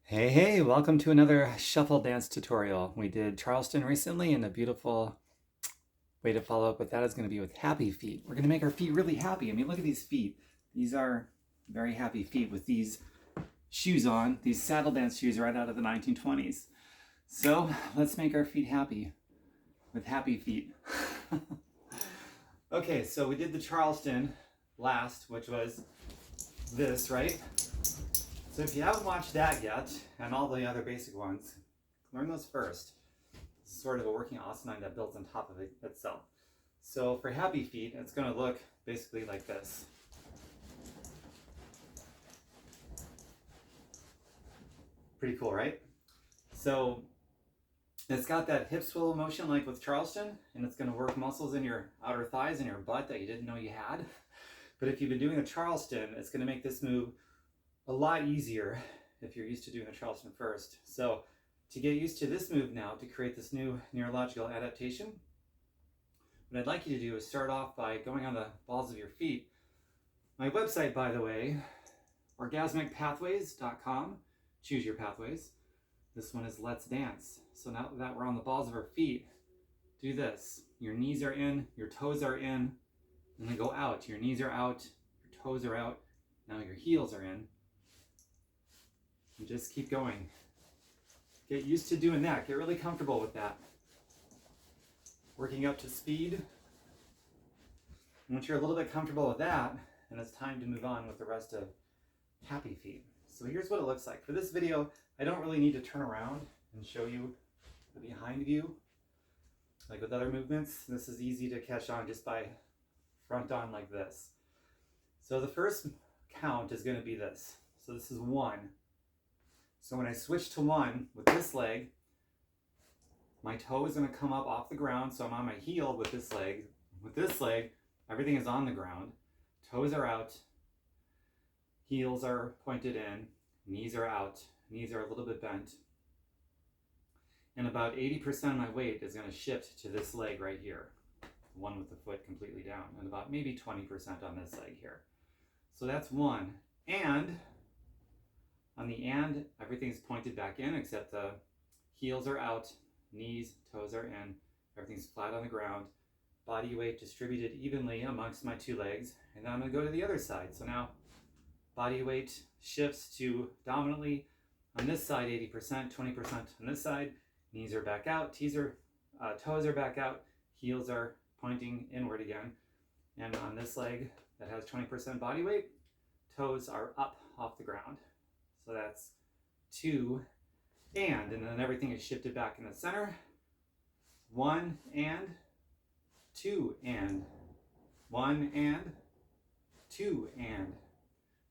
Hey, welcome to another shuffle dance tutorial. We did Charleston recently, and a beautiful way to follow up with that is going to be with happy feet. We're going to make our feet really happy. I mean, look at these feet. These are very happy feet with these shoes on, these saddle dance shoes right out of the 1920s. So let's make our feet happy with happy feet. Okay, so we did the Charleston last, which was this, right? So if you haven't watched that yet, and all the other basic ones, learn those first. It's sort of a working asana that builds on top of it itself. So for happy feet, it's going to look basically like this. Pretty cool, right? So it's got that hip swivel motion like with Charleston, and it's going to work muscles in your outer thighs and your butt that you didn't know you had. But if you've been doing a Charleston, it's going to make this move a lot easier if you're used to doing the Charleston first. So to get used to this move now, to create this new neurological adaptation, what I'd like you to do is start off by going on the balls of your feet. My website, by the way, orgasmicpathways.com. Choose your pathways. This one is Let's Dance. So now that we're on the balls of our feet, do this. Your knees are in, your toes are in, and then go out. Your knees are out, your toes are out, now your heels are in. And just keep going. Get used to doing that. Get really comfortable with that. Working up to speed. Once you're a little bit comfortable with that, then it's time to move on with the rest of happy feet. So here's what it looks like. For this video, I don't really need to turn around and show you the behind view. Like with other movements, this is easy to catch on just by front on like this. So the first count is going to be this. So this is 1. So when I switch to 1 with this leg, my toe is going to come up off the ground, so I'm on my heel with this leg. With this leg, everything is on the ground. Toes are out, heels are pointed in, knees are out, knees are a little bit bent. And about 80% of my weight is going to shift to this leg right here, the one with the foot completely down, and about maybe 20% on this leg here. So that's 1. And on the and, everything's pointed back in except the heels are out, knees, toes are in, everything's flat on the ground, body weight distributed evenly amongst my 2 legs, and then I'm going to go to the other side. So now body weight shifts to dominantly on this side 80%, 20% on this side, knees are back out, toes are back out, heels are pointing inward again, and on this leg that has 20% body weight, toes are up off the ground. So that's 2 and then everything is shifted back in the center. 1 and 2 and 1 and 2 and.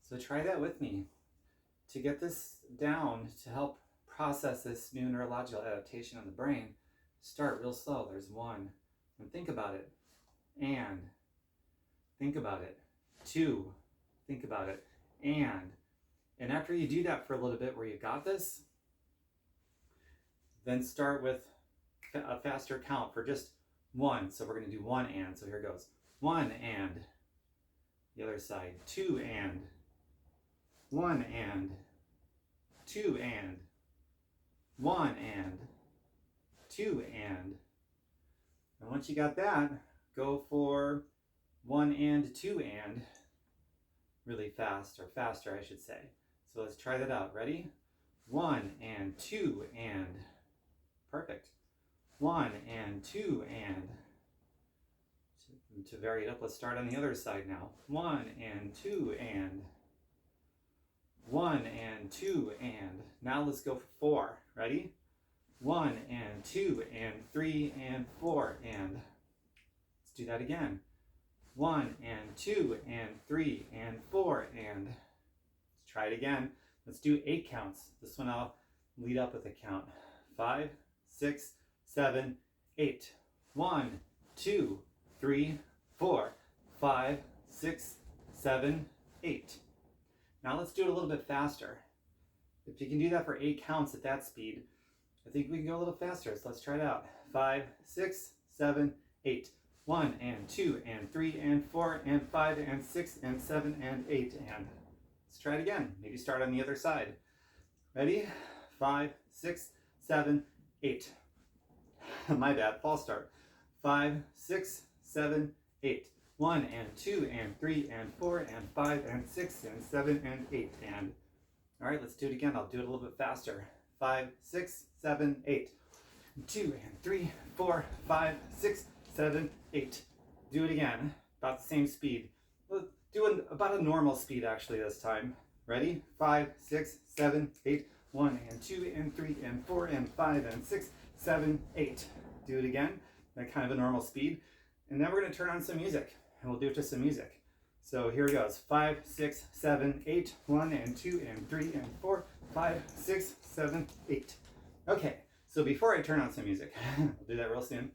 So try that with me. To get this down, to help process this new neurological adaptation in the brain, start real slow. There's 1, and think about it. And think about it. 2, think about it. And after you do that for a little bit where you got this, then start with a faster count for just 1. So we're going to do 1 and. So here it goes. 1 and. The other side. 2 and. 1 and. 2 and. 1 and. 2 and. And once you got that, go for 1 and 2 and. Really fast, or faster I should say. So let's try that out. Ready? 1 and 2 and. Perfect. 1 and 2 and. To vary it up, let's start on the other side now. 1 and 2 and. 1 and 2 and. Now let's go for 4. Ready? 1 and 2 and 3 and 4 and. Let's do that again. 1 and 2 and 3 and 4 and. Let's try it again. Let's do 8 counts. This one I'll lead up with a count. 5, 6, 7, 8. 1, 2, 3, 4, 5, 6, 7, 8. Now let's do it a little bit faster. If you can do that for 8 counts at that speed, I think we can go a little faster. So let's try it out. 5, 6, 7, 8. 1 and 2 and 3 and 4 and 5 and 6 and 7 and 8 and. Let's try it again. Maybe start on the other side. Ready? 5, 6, 7, 8. My bad, false start. 5, 6, 7, 8. 1 and 2 and 3 and 4 and 5 and 6 and 7 and 8. And all right, let's do it again. I'll do it a little bit faster. 5, 6, 7, 8. 2 and 3, 4, 5, 6, 7, 8. Do it again, about the same speed. We'll do about a normal speed actually this time. Ready? 5, 6, 7, 8. 1 and 2 and 3 and 4 and 5 and 6, 7, 8. Do it again, at kind of a normal speed. And then we're going to turn on some music, and we'll do it to some music. So here it goes. 5, 6, 7, 8. 1 and 2 and 3 and 4, 5, 6, 7, 8. Okay, so before I turn on some music, I'll do that real soon.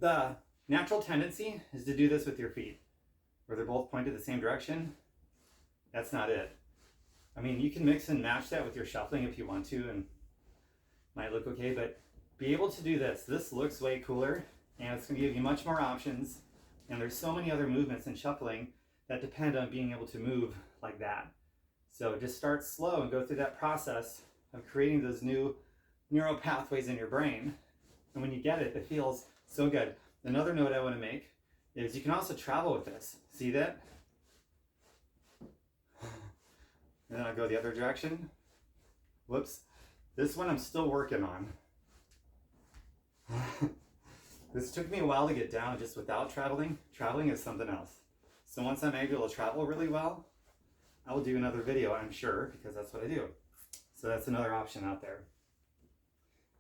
The natural tendency is to do this with your feet, where they're both pointed the same direction. That's not it. I mean, you can mix and match that with your shuffling if you want to, and might look okay, but be able to do this. This looks way cooler, and it's going to give you much more options. And there's so many other movements in shuffling that depend on being able to move like that. So just start slow and go through that process of creating those new neural pathways in your brain. And when you get it, it feels so good. Another note I want to make is you can also travel with this. See that? And then I'll go the other direction. Whoops. This one I'm still working on. This took me a while to get down just without traveling. Traveling is something else. So once I'm able to travel really well, I will do another video, I'm sure, because that's what I do. So that's another option out there.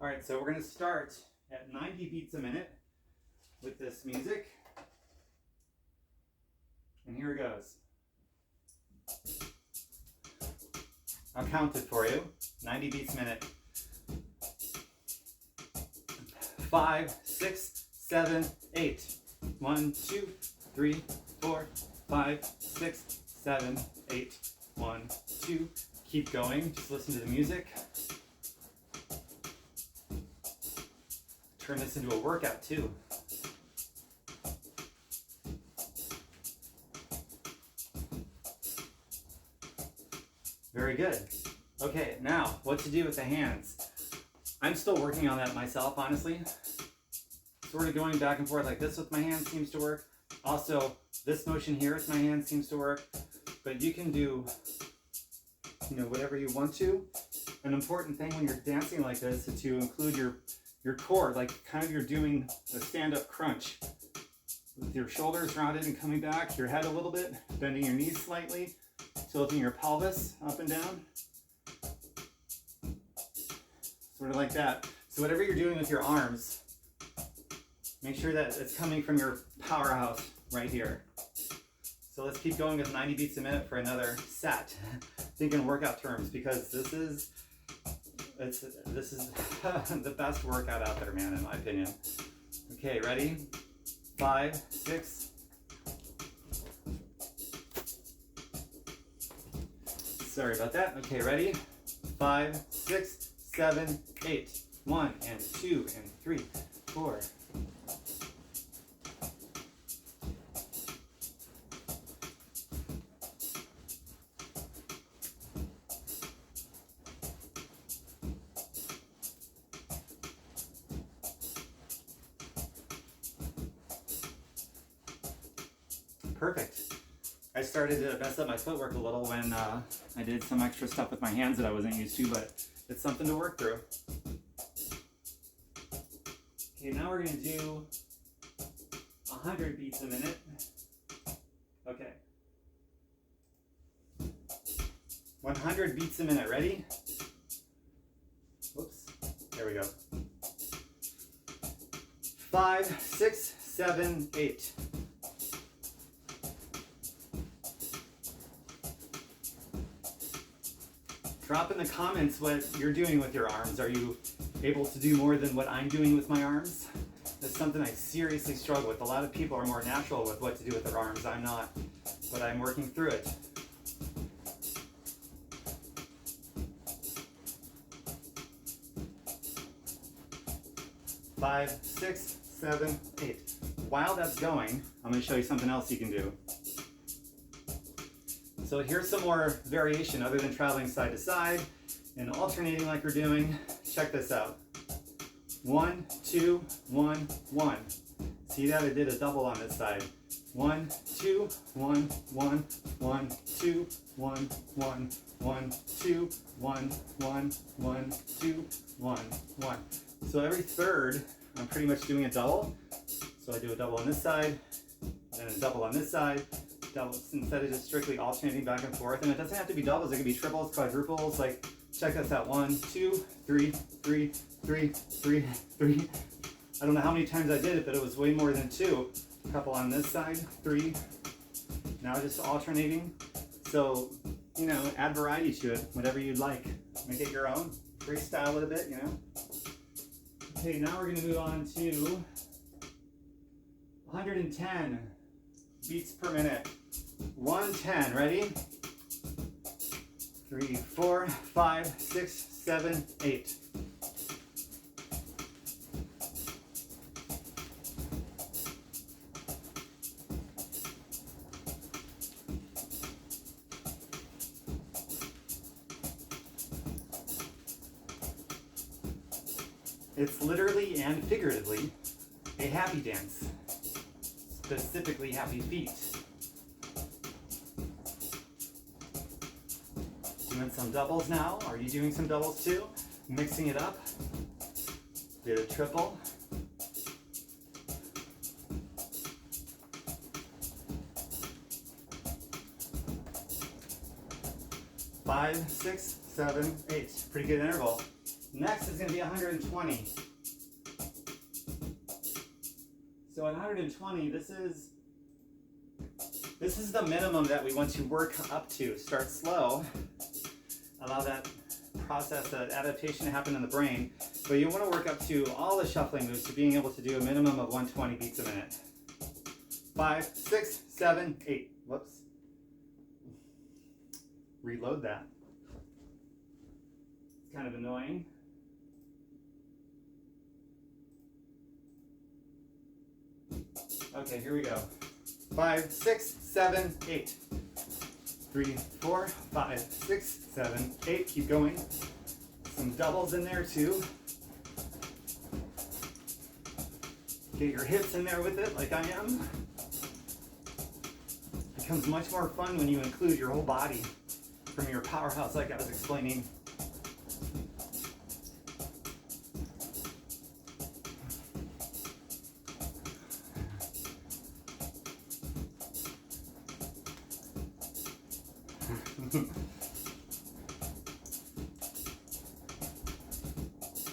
All right, so we're going to start at 90 beats a minute with this music. And here it goes. I'll count it for you. 90 beats a minute. 5, 6, 7, 8. 1, 2, 3, 4, 5, 6, 7, 8. 1, 2. Keep going. Just listen to the music. Turn this into a workout too. Very good. Okay, now what to do with the hands. I'm still working on that myself, honestly. Sort of going back and forth like this with my hands seems to work. Also, this motion here with my hands seems to work. But you can do, whatever you want to. An important thing when you're dancing like this is to include your core, like kind of you're doing a stand-up crunch. With your shoulders rounded and coming back, your head a little bit, bending your knees slightly, tilting your pelvis up and down. Sort of like that. So whatever you're doing with your arms, make sure that it's coming from your powerhouse right here. So let's keep going with 90 beats a minute for another set. Think in workout terms, because this is the best workout out there, man, in my opinion. Okay, ready? 5, 6. Sorry about that. Okay, ready? 5, 6, 7, 8. 1 and 2 and 3, 4. Perfect. I started to mess up my footwork a little when I did some extra stuff with my hands that I wasn't used to, but it's something to work through. Okay, now we're going to do 100 beats a minute. Okay. 100 beats a minute. Ready? Whoops. There we go. 5, 6, 7, 8. Drop in the comments what you're doing with your arms. Are you able to do more than what I'm doing with my arms? That's something I seriously struggle with. A lot of people are more natural with what to do with their arms. I'm not, but I'm working through it. Five, 6, 7, 8. While that's going, I'm going to show you something else you can do. So here's some more variation other than traveling side to side and alternating like we're doing. Check this out. 1, 2, 1, 1. See that? I did a double on this side. 1, 2, 1, 1, 1, 2, 1, 1, 1, 2, 1, 1, 1, 2, 1, 1. So every third, I'm pretty much doing a double. So I do a double on this side, and a double on this side, doubles, instead of just strictly alternating back and forth. And it doesn't have to be doubles, it can be triples, quadruples. Like, check this out. 1, 2, 3, 3, 3, 3, 3. I don't know how many times I did it, but it was way more than 2. A couple on this side, 3. Now just alternating. So, you know, add variety to it, whatever you'd like. Make it your own. Freestyle it a bit, you know. Okay, now we're gonna move on to 110 beats per minute. 110, ready? 3, 4, 5, 6, 7, 8. It's literally and figuratively a happy dance, specifically happy feet. Doing some doubles now. Are you doing some doubles too? Mixing it up. Did a triple. Five, 6, 7, 8. Pretty good interval. Next is going to be 120. So at 120, this is the minimum that we want to work up to. Start slow. Allow that process, that adaptation to happen in the brain. But you want to work up to all the shuffling moves to being able to do a minimum of 120 beats a minute. 5, 6, 7, 8. Whoops. Reload that. It's kind of annoying. Okay, here we go. 5, 6, 7, 8. 3, 4, 5, 6, 7, 8. Keep going. Some doubles in there too. Get your hips in there with it like I am. It becomes much more fun when you include your whole body from your powerhouse like I was explaining.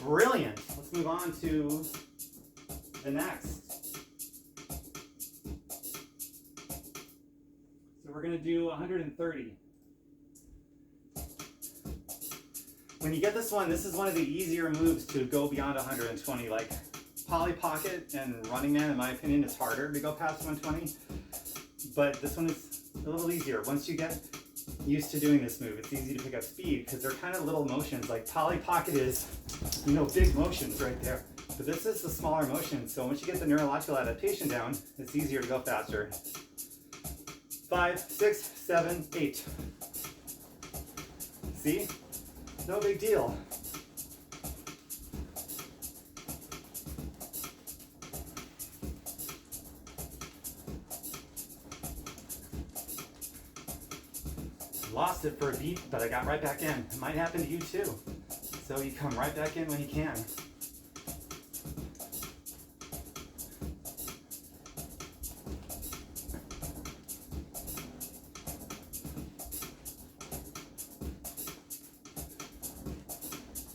Brilliant. Let's move on to the next. So we're going to do 130. When you get this one, this is one of the easier moves to go beyond 120. Like Polly Pocket and Running Man, in my opinion, is harder to go past 120. But this one is a little easier. Once you get used to doing this move, it's easy to pick up speed because they're kind of little motions. Like Polly Pocket is, you know, big motions right there. But this is the smaller motion. So once you get the neurological adaptation down, it's easier to go faster. 5, 6, 7, 8. See? No big deal. Lost it for a beat, but I got right back in. It might happen to you too. So you come right back in when you can.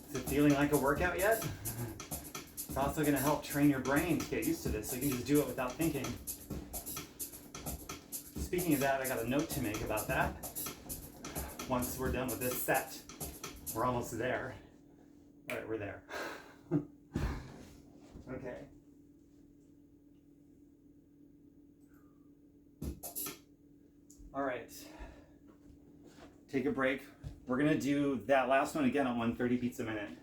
Is it feeling like a workout yet? It's also going to help train your brain to get used to this, so you can just do it without thinking. Speaking of that, I got a note to make about that. Once we're done with this set, we're almost there. All right, we're there. Okay. All right. Take a break. We're gonna do that last one again on 130 beats a minute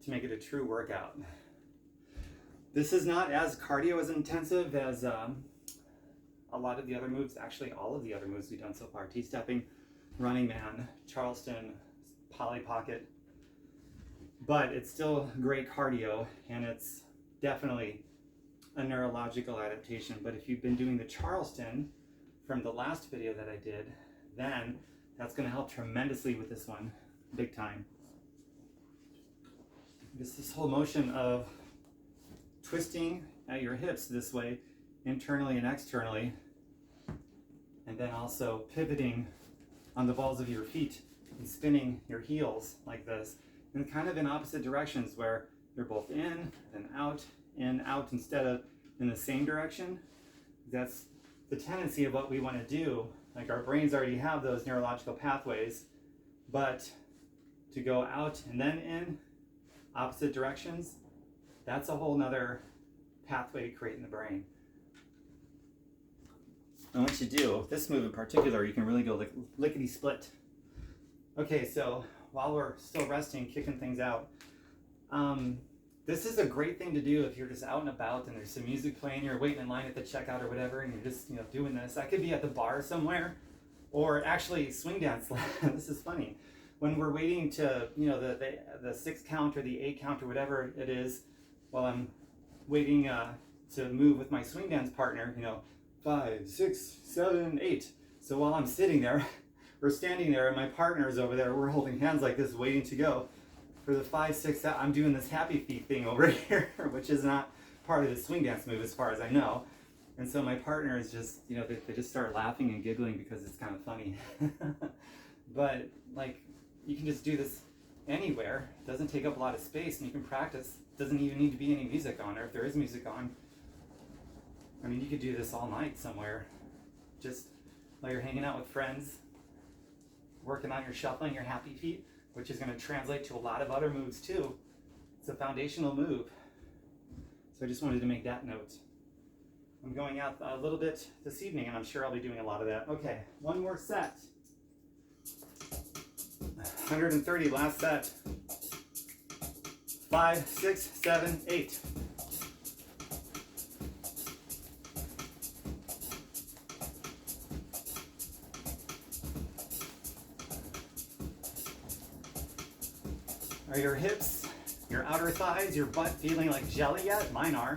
to make it a true workout. This is not as cardio as intensive as a lot of the other moves, actually all of the other moves we've done so far. T-stepping, running man, Charleston, Polly Pocket. But it's still great cardio, and it's definitely a neurological adaptation. But if you've been doing the Charleston from the last video that I did, then that's going to help tremendously with this one, big time. Just this whole motion of twisting at your hips this way, internally and externally, and then also pivoting on the balls of your feet and spinning your heels like this, and kind of in opposite directions where you're both in out instead of in the same direction. That's the tendency of what we want to do. Like, our brains already have those neurological pathways, but to go out and then in opposite directions, that's a whole nother pathway to create in the brain. And once you do this move in particular, you can really go lickety split. Okay, so while we're still resting, kicking things out, this is a great thing to do if you're just out and about and there's some music playing, you're waiting in line at the checkout or whatever, and you're just, doing this. That could be at the bar somewhere, or actually swing dance. This is funny. When we're waiting to, the 6 count or the 8 count or whatever it is, while I'm waiting to move with my swing dance partner, 5, 6, 7, 8. So while I'm sitting there, we're standing there, and my partner's over there, we're holding hands like this, waiting to go. For the 5, 6, I'm doing this happy feet thing over here, which is not part of the swing dance move as far as I know. And so my partner is just, they just start laughing and giggling because it's kind of funny. But you can just do this anywhere. It doesn't take up a lot of space, and you can practice. It doesn't even need to be any music on, or if there is music on. I mean, you could do this all night somewhere. Just while you're hanging out with friends, working on your shuffling, your happy feet, which is going to translate to a lot of other moves too. It's a foundational move. So I just wanted to make that note. I'm going out a little bit this evening, and I'm sure I'll be doing a lot of that. Okay, one more set. 130, last set. 5, 6, 7, 8. Are your hips, your outer thighs, your butt feeling like jelly yet? Mine are.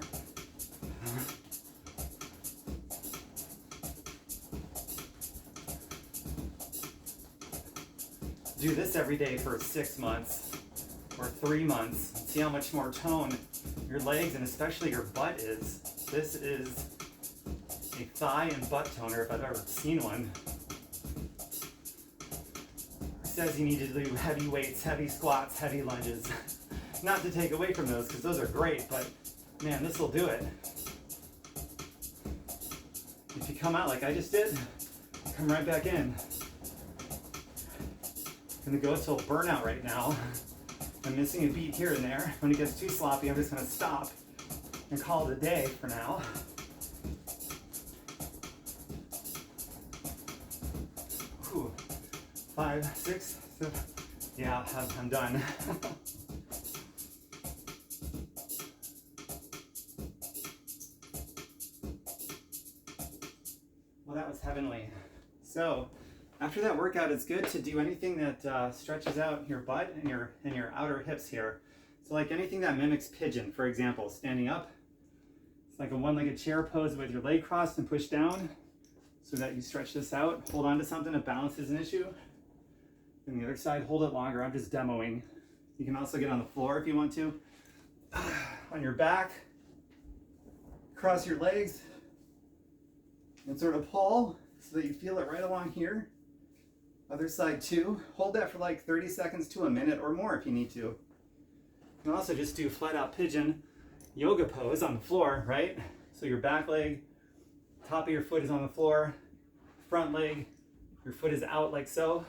Do this every day for 6 months or 3 months. See how much more tone your legs and especially your butt is. This is a thigh and butt toner if I've ever seen one. Says you need to do heavy weights, heavy squats, heavy lunges. Not to take away from those, because those are great, but man, this will do it. If you come out like I just did, come right back in. I'm gonna go till burnout right now. I'm missing a beat here and there. When it gets too sloppy, I'm just gonna stop and call it a day for now. Whew. 5, 6, 7. Yeah, I'm done. Well, that was heavenly. So, after that workout, it's good to do anything that stretches out your butt and your outer hips here. So, like anything that mimics pigeon, for example, standing up. It's like a one-legged chair pose with your leg crossed and pushed down, so that you stretch this out. Hold on to something if balance is an issue. And the other side, hold it longer. I'm just demoing. You can also get on the floor if you want to. On your back, cross your legs, and sort of pull so that you feel it right along here. Other side too. Hold that for like 30 seconds to a minute or more if you need to. You can also just do flat out pigeon yoga pose on the floor, right? So your back leg, top of your foot is on the floor, front leg, your foot is out like so.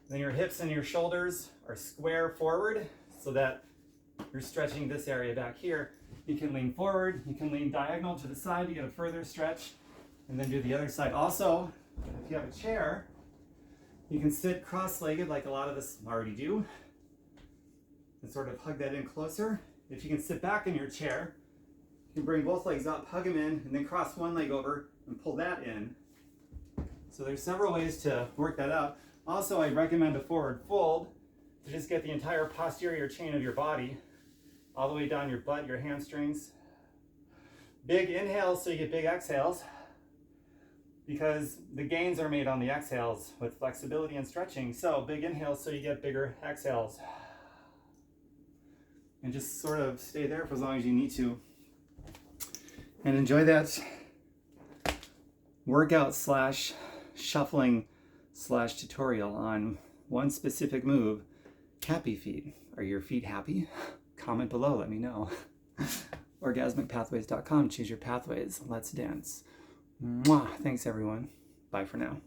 Then your hips and your shoulders are square forward so that you're stretching this area back here. You can lean forward, you can lean diagonal to the side to get a further stretch, and then do the other side. Also, if you have a chair, you can sit cross-legged like a lot of us already do, and sort of hug that in closer. If you can sit back in your chair, you can bring both legs up, hug them in, and then cross one leg over and pull that in. So there's several ways to work that out. Also, I recommend a forward fold to just get the entire posterior chain of your body all the way down your butt, your hamstrings. Big inhales so you get big exhales, because the gains are made on the exhales with flexibility and stretching. So big inhales so you get bigger exhales. And just sort of stay there for as long as you need to. And enjoy that workout slash shuffling slash tutorial on one specific move, happy feet. Are your feet happy? Comment below, let me know. Orgasmicpathways.com, choose your pathways. Let's dance. Mwah. Thanks everyone. Bye for now.